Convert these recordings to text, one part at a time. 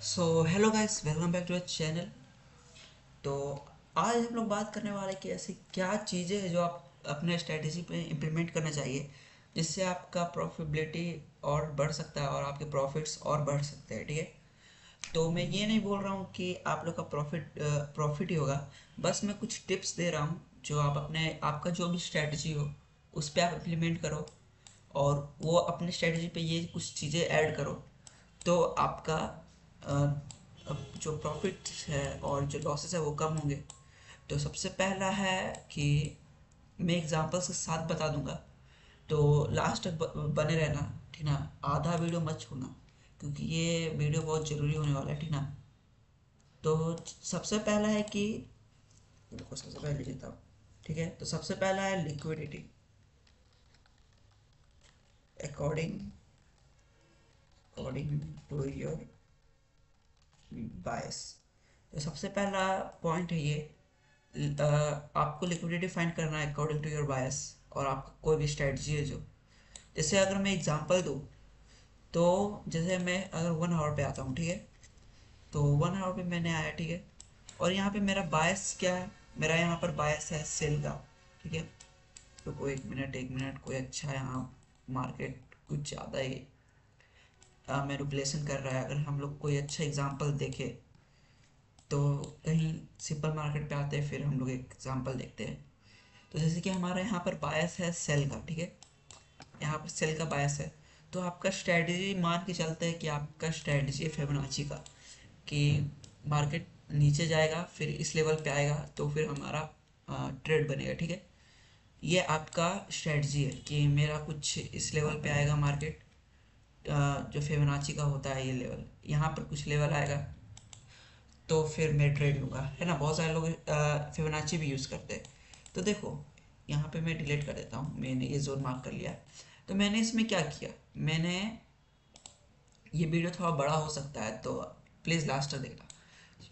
So hello guys, welcome back to a channel. तो आज हम लोग बात करने वाले कि ऐसी क्या चीज़ें हैं जो आप अपने स्ट्रेटेजी पे इम्प्लीमेंट करना चाहिए जिससे आपका प्रॉफिटेबिलिटी और बढ़ सकता है और आपके प्रॉफिट्स और बढ़ सकते हैं। ठीक है, तो मैं ये नहीं बोल रहा हूँ कि आप लोग का प्रॉफिट ही होगा। बस मैं कुछ टिप्स दे रहा हूँ जो आप अपने आपका जो भी स्ट्रेटजी हो उस पर आप इम्प्लीमेंट करो और वो अपने स्ट्रेटजी पे ये कुछ चीज़ें ऐड करो तो आपका अ, अब जो प्रॉफिट है और जो लॉसेस है वो कम होंगे। तो सबसे पहला है कि मैं एग्जांपल्स के साथ बता दूंगा, तो लास्ट तक बने रहना। ठीक ना, आधा वीडियो मत छोड़ना क्योंकि ये वीडियो बहुत ज़रूरी होने वाला है। ठीक ना, तो सबसे पहला है कि देखो, सबसे पहले लेता हूँ। ठीक है, तो सबसे पहला है liquidity according according to your bias. तो सबसे पहला पॉइंट है ये, आपको लिक्विडिटी फाइंड करना है अकॉर्डिंग टू योर बायस और आपका कोई भी स्ट्रेटजी है जो, जैसे अगर मैं एग्जांपल दूँ तो जैसे मैं अगर 1 आवर पे आता हूँ, ठीक है, तो 1 आवर पे मैंने आया, ठीक है, और यहाँ पे मेरा बायस क्या है, मेरा यहाँ पर बायस है सेल का। ठीक है, तो कोई एक मिनट कोई अच्छा यहाँ मार्केट कुछ ज़्यादा ही मैनिपुलेशन कर रहा है। अगर हम लोग कोई अच्छा एग्जांपल देखें तो कहीं सिंपल मार्केट पे आते हैं, फिर हम लोग एक एग्जांपल देखते हैं। तो जैसे कि हमारा यहाँ पर बायस है सेल का, ठीक है, यहाँ पर सेल का बायस है। तो आपका स्ट्रेटजी मान के चलते हैं कि आपका स्ट्रेटजी है फिबोनाची का, कि मार्केट नीचे जाएगा फिर इस लेवल पे आएगा तो फिर हमारा ट्रेड बनेगा। ठीक है, ये आपका स्ट्रेटजी है कि मेरा कुछ इस लेवल पे आएगा मार्केट, जो फिबोनाची का होता है ये लेवल, यहाँ पर कुछ लेवल आएगा तो फिर मैं ट्रेड लूँगा। है ना, बहुत सारे लोग फिबोनाची भी यूज़ करते हैं। तो देखो, यहाँ पे मैं डिलीट कर देता हूँ, मैंने ये जोन मार्क कर लिया। तो मैंने इसमें क्या किया, मैंने, ये वीडियो थोड़ा बड़ा हो सकता है तो प्लीज़ लास्ट तक देखना।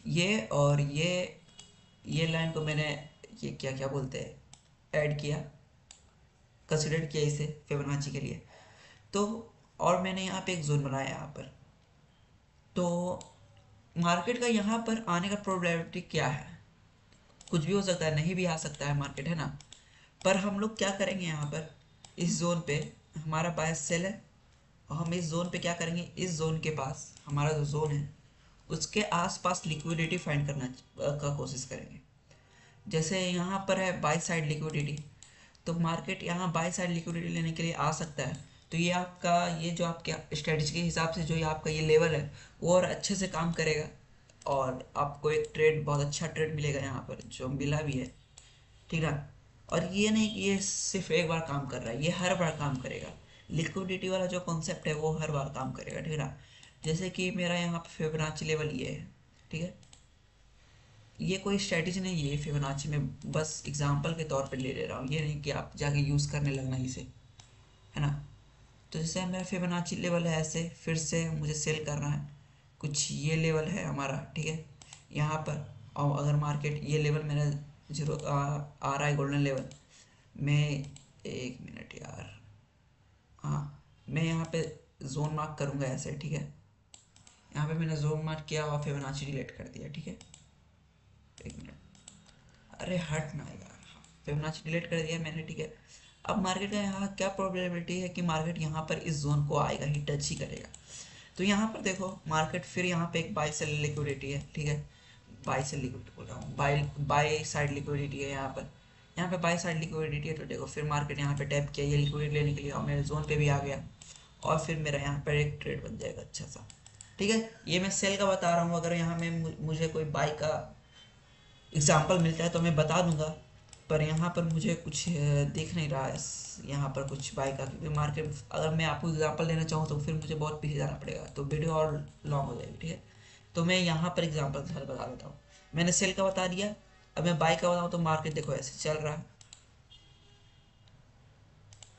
ये और ये लाइन को मैंने, ये क्या क्या बोलते हैं, ऐड किया, कंसिडर किया इसे फिबोनाची के लिए। तो और मैंने यहाँ पे एक जोन बनाया यहाँ पर। तो मार्केट का यहाँ पर आने का प्रोबेबिलिटी क्या है, कुछ भी हो सकता है, नहीं भी आ सकता है मार्केट, है ना। पर हम लोग क्या करेंगे, यहाँ पर इस जोन पे हमारा बायस सेल है और हम इस जोन पे क्या करेंगे, इस जोन के पास हमारा जो जोन है उसके आसपास लिक्विडिटी फाइंड करना का कोशिश करेंगे। जैसे यहाँ पर है बाई साइड लिक्विडिटी, तो मार्केट यहाँ बाई साइड लिक्विडिटी लेने के लिए आ सकता है। तो ये आपका, ये जो आपके स्ट्रेटजी के हिसाब से जो ये आपका ये लेवल है वो और अच्छे से काम करेगा और आपको एक ट्रेड, बहुत अच्छा ट्रेड मिलेगा यहाँ पर जो मिला भी है। ठीक है, और ये नहीं कि ये सिर्फ एक बार काम कर रहा है, ये हर बार काम करेगा। लिक्विडिटी वाला जो कॉन्सेप्ट है वो हर बार काम करेगा। ठीक है ना, जैसे कि मेरा यहाँ पे फिबोनाची लेवल ये है, ठीक है, ये कोई स्ट्रेटजी नहीं है, फिबोनाची में बस एग्जांपल के तौर पे ले रहा हूँ, ये नहीं कि आप जाके यूज़ करने लगना इसे, है ना। तो जैसे मेरा फिबोनाची लेवल है, ऐसे फिर से मुझे सेल करना है, कुछ ये लेवल है हमारा, ठीक है, यहाँ पर। और अगर मार्केट ये लेवल मेरा जीरो आ रहा है, गोल्डन लेवल, मैं, एक मिनट यार, हाँ, मैं यहाँ पे जोन मार्क करूँगा ऐसे। ठीक है, यहाँ पे मैंने जोन मार्क किया और फिबोनाची डिलीट कर दिया। ठीक है, एक मिनट, अरे हट ना यार, फिबोनाची डिलीट कर दिया मैंने। ठीक है, अब मार्केट का यहाँ क्या प्रोबेबिलिटी है कि मार्केट यहाँ पर इस जोन को आएगा ही, टच ही करेगा। तो यहाँ पर देखो मार्केट फिर यहाँ पे एक बाई सेल लिक्विडिटी है। ठीक है, बाई सेल लिक्विडिटी बोल रहा हूँ, बाई बाई साइड लिक्विडिटी है यहाँ पर, यहाँ पे बाई साइड लिक्विडिटी है। तो देखो फिर मार्केट यहाँ पे टैप किया ये लिक्विडिटी लेने के लिए और मेरे जोन पे भी आ गया और फिर मेरा यहाँ पर एक ट्रेड बन जाएगा अच्छा सा। ठीक है, ये मैं सेल का बता रहा हूँ, अगर यहाँ में मुझे कोई बाई का एग्जाम्पल मिलता है तो मैं बता दूंगा। पर यहाँ पर मुझे कुछ दिख नहीं रहा है यहाँ पर कुछ बाई का, क्योंकि मार्केट, अगर मैं आपको एग्जांपल लेना चाहूँ तो फिर मुझे बहुत पीछे जाना पड़ेगा तो वीडियो और लॉन्ग हो जाएगी। ठीक है, तो मैं यहाँ पर एग्जांपल के साथ बता देता हूँ। मैंने सेल का बता दिया, अब मैं बाई का बताऊँ तो मार्केट देखो ऐसे चल रहा है।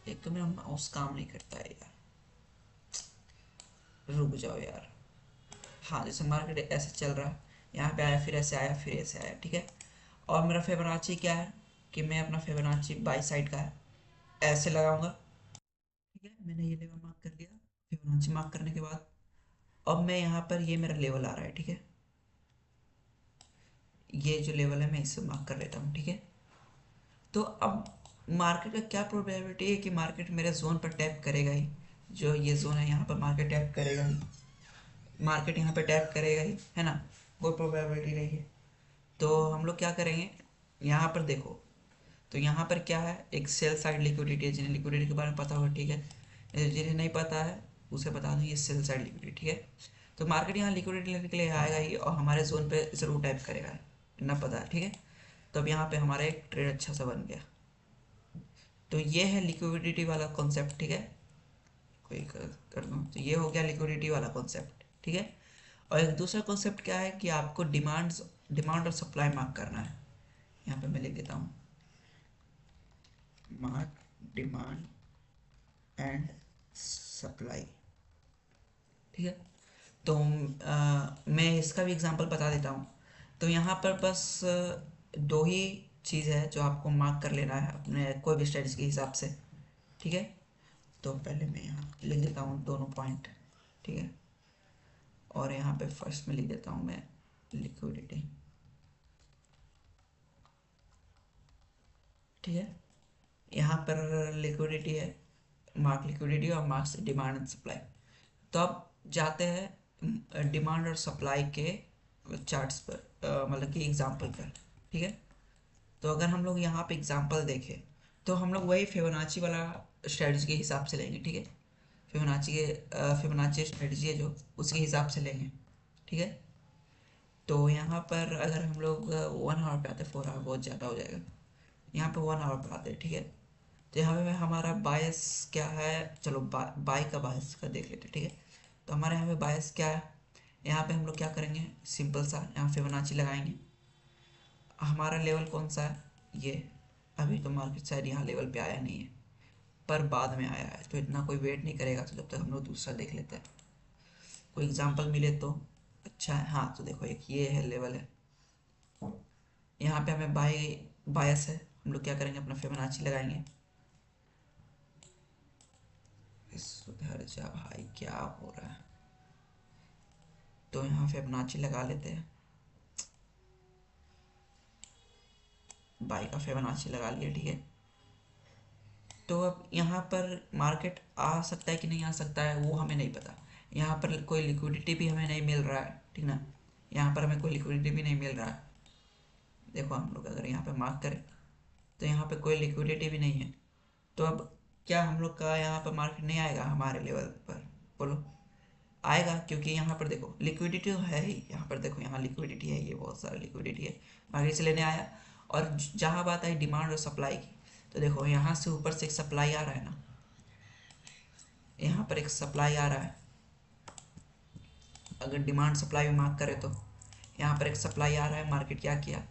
एक तो मेरा माउस काम नहीं करता है यार, रुक जाओ यार। हाँ, जैसे मार्केट ऐसे चल रहा है, यहाँ पे आया फिर ऐसे आया फिर ऐसे आया। ठीक है, और मेरा फिबोनाची क्या है कि मैं अपना फिबोनाची बाई साइड का है, ऐसे लगाऊंगा। ठीक है, मैंने ये लेवल मार्क कर लिया। फिबोनाची मार्क करने के बाद अब मैं यहाँ पर ये मेरा लेवल आ रहा है, ठीक है, ये जो लेवल है मैं इसे मार्क कर लेता हूँ, ठीक है। तो अब मार्केट का क्या प्रोबेबिलिटी है कि मार्केट मेरे जोन पर टैप करेगा ही, जो ये जोन है यहाँ पर मार्केट टैप करेगा ही, मार्केट यहाँ पे टैप करेगा ही, है ना, कोई प्रोबेबिलिटी नहीं है। तो हम लोग क्या करेंगे, यहाँ पर देखो, तो यहाँ पर क्या है, एक सेल साइड लिक्विडिटी है, जिन्हें लिक्विडिटी के बारे में पता होगा, ठीक है, जिन्हें नहीं पता है उसे बता दूँ, ये सेल साइड लिक्विडिटी, ठीक है। तो मार्केट यहाँ लिक्विडिटी लेने के लिए आएगा ही और हमारे जोन पे ज़रूर टैप करेगा, ना पता है, ठीक है। तो अब यहाँ पे हमारा एक ट्रेड अच्छा सा बन गया। तो ये है लिक्विडिटी वाला कॉन्सेप्ट, ठीक है, कोई कर दूँ तो ये हो गया लिक्विडिटी वाला कॉन्सेप्ट, ठीक है। और एक दूसरा कॉन्सेप्ट क्या है कि आपको डिमांड और सप्लाई मार्क करना है। यहाँ पे मैं लिख देता हूँ, मार्क डिमांड एंड सप्लाई, ठीक है। तो मैं इसका भी एग्जांपल बता देता हूँ। तो यहाँ पर बस दो ही चीज़ है जो आपको मार्क कर लेना है अपने कोई भी स्ट्रेटजी के हिसाब से, ठीक है। तो पहले मैं यहाँ लिख देता हूँ दोनों पॉइंट, ठीक है, और यहाँ पे फर्स्ट में लिख देता हूँ मैं लिक्विडिटी, ठीक है। यहाँ पर लिक्विडिटी है, मार्क लिक्विडिटी और मार्क्स डिमांड एंड सप्लाई। तो अब जाते हैं डिमांड और सप्लाई के चार्ट्स पर, मतलब कि एग्जांपल पर, ठीक है। तो अगर हम लोग यहाँ पे एग्जांपल देखें तो हम लोग वही फिबोनाची वाला स्ट्रेटजी के हिसाब से लेंगे, ठीक है। फिबोनाची स्ट्रेटजी है जो, उसके हिसाब से लेंगे, ठीक है। तो यहाँ पर अगर हम लोग 1 आवर पे आते, 4 आवर बहुत ज़्यादा हो जाएगा, यहाँ पे 1 आवर पे आते हैं, ठीक है। तो यहाँ पे हमारा बायस क्या है, चलो बाई का बायस का देख लेते हैं, ठीक है। तो हमारे यहाँ पे बायस क्या है, यहाँ पे हम लोग क्या करेंगे, सिंपल सा यहाँ फिबोनाची लगाएंगे। हमारा लेवल कौन सा है, ये अभी तो मार्केट शायद यहाँ लेवल पे आया नहीं है, पर बाद में आया है, तो इतना कोई वेट नहीं करेगा। तो जब तक हम लोग दूसरा देख लेते हैं, कोई एग्जांपल मिले तो अच्छा है। हाँ तो देखो, एक ये है लेवल है, यहाँ पे हमें बायस है, हम लोग क्या करेंगे, अपना फिबोनाची लगाएंगे। सुधर जा भाई, क्या हो रहा है। तो यहाँ फिबोनाची लगा लेते हैं, बाई का फिबोनाची लगा लिया, ठीक है। तो अब यहाँ पर मार्केट आ सकता है कि नहीं आ सकता है वो हमें नहीं पता। यहाँ पर कोई लिक्विडिटी भी हमें नहीं मिल रहा है, ठीक ना, यहाँ पर हमें कोई लिक्विडिटी भी नहीं मिल रहा है। देखो हम लोग अगर यहाँ पे मार्क करें तो यहाँ पे कोई लिक्विडिटी भी नहीं है। तो अब क्या हम लोग का यहाँ पर मार्केट नहीं आएगा हमारे लेवल पर, बोलो आएगा, क्योंकि यहाँ पर देखो लिक्विडिटी तो है ही, यहाँ पर देखो यहाँ लिक्विडिटी है, ये बहुत सारा लिक्विडिटी है, मार्केट से लेने आया। और जहाँ बात आई डिमांड और सप्लाई की, तो देखो यहाँ से ऊपर से एक सप्लाई आ रहा है ना, यहाँ पर एक सप्लाई आ रहा है। अगर डिमांड सप्लाई में मार्क करें तो यहाँ पर एक सप्लाई आ रहा है, मार्केट क्या किया,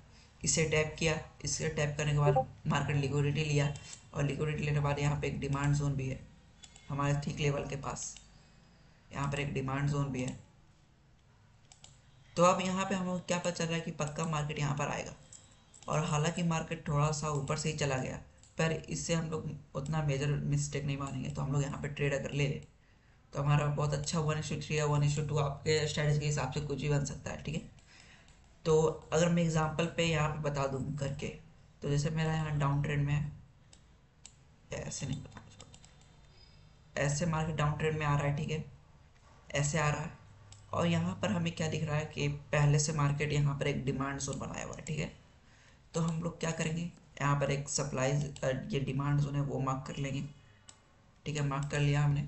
इसे टैप किया, इसे टैप करने के बाद मार्केट लिक्विडिटी लिया, और लिक्विडिटी लेने के बाद यहाँ पे एक डिमांड जोन भी है हमारे ठीक लेवल के पास, यहाँ पर एक डिमांड जोन भी है। तो अब यहाँ पे हमें क्या पता चल रहा है कि पक्का मार्केट यहाँ पर आएगा। और हालांकि मार्केट थोड़ा सा ऊपर से ही चला गया, पर इससे हम लोग उतना मेजर मिस्टेक नहीं मानेंगे। तो हम लोग यहाँ पे ट्रेड अगर ले लें तो हमारा बहुत अच्छा 1:3 या 1:2 आपके स्ट्रेटजी के हिसाब से कुछ भी बन सकता है, ठीक है। तो अगर मैं एग्जांपल पे यहाँ पे बता दूँ करके, तो जैसे मेरा यहाँ डाउन ट्रेंड में है, ऐसे नहीं पता, ऐसे मार्केट डाउन ट्रेंड में आ रहा है, ठीक है, ऐसे आ रहा है। और यहाँ पर हमें क्या दिख रहा है कि पहले से मार्केट यहाँ पर एक डिमांड जोन बनाया हुआ है, ठीक है। तो हम लोग क्या करेंगे, यहाँ पर एक सप्लाई, ये डिमांड जोन है वो मार्क कर लेंगे, ठीक है, मार्क कर लिया हमने।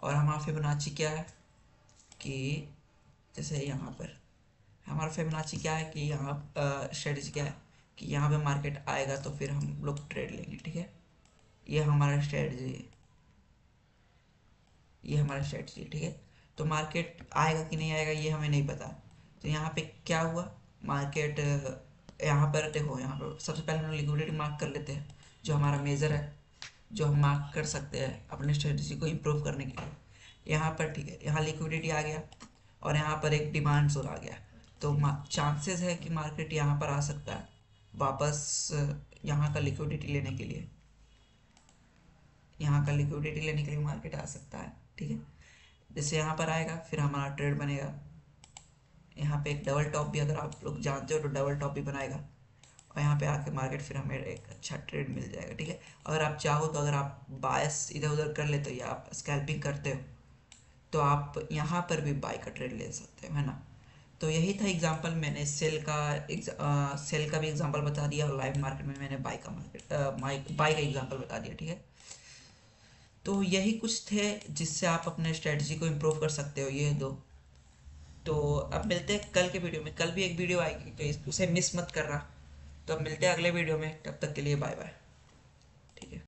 और हमारा फिबोनाची क्या है कि जैसे यहाँ पर हमारा फिबोनाची क्या है कि यहाँ स्ट्रेटजी क्या है कि यहाँ पे मार्केट आएगा तो फिर हम लोग ट्रेड लेंगे, ठीक है। ये हमारा स्ट्रेटजी है, ये हमारा स्ट्रेटजी, ठीक है। तो मार्केट आएगा कि नहीं आएगा ये हमें नहीं पता। तो यहाँ पे क्या हुआ, मार्केट यहाँ पर देखो, यहाँ पर सबसे पहले हम लोग लिक्विडिटी मार्क कर लेते हैं, जो हमारा मेजर है, जो हम मार्क कर सकते हैं अपने स्ट्रेटजी को इम्प्रूव करने के लिए। यहाँ पर ठीक है, यहाँ लिक्विडिटी आ गया और यहाँ पर एक डिमांड जोन आ गया। तो चांसेस है कि मार्केट यहाँ पर आ सकता है वापस, यहाँ का लिक्विडिटी लेने के लिए, यहाँ का लिक्विडिटी लेने के लिए मार्केट आ सकता है, ठीक है। जैसे यहाँ पर आएगा फिर हमारा ट्रेड बनेगा। यहाँ पे एक डबल टॉप भी अगर आप लोग जानते हो तो डबल टॉप भी बनाएगा, और यहाँ पे आके मार्केट फिर हमें एक अच्छा ट्रेड मिल जाएगा। ठीक है, अगर आप चाहो तो अगर आप बायस इधर उधर कर लेते हो या आप स्कैल्पिंग करते हो तो आप यहाँ पर भी बाय का ट्रेड ले सकते हो, है ना। तो यही था एग्जांपल, मैंने सेल का भी एग्जांपल बता दिया, और लाइव मार्केट में मैंने बाय का एग्जांपल बता दिया। ठीक है, तो यही कुछ थे जिससे आप अपने स्ट्रेटजी को इम्प्रूव कर सकते हो, ये दो। तो अब मिलते हैं कल के वीडियो में, कल भी एक वीडियो आएगी तो उसे मिस मत करना। तो अब मिलते हैं अगले वीडियो में, तब तक के लिए बाय बाय। ठीक है।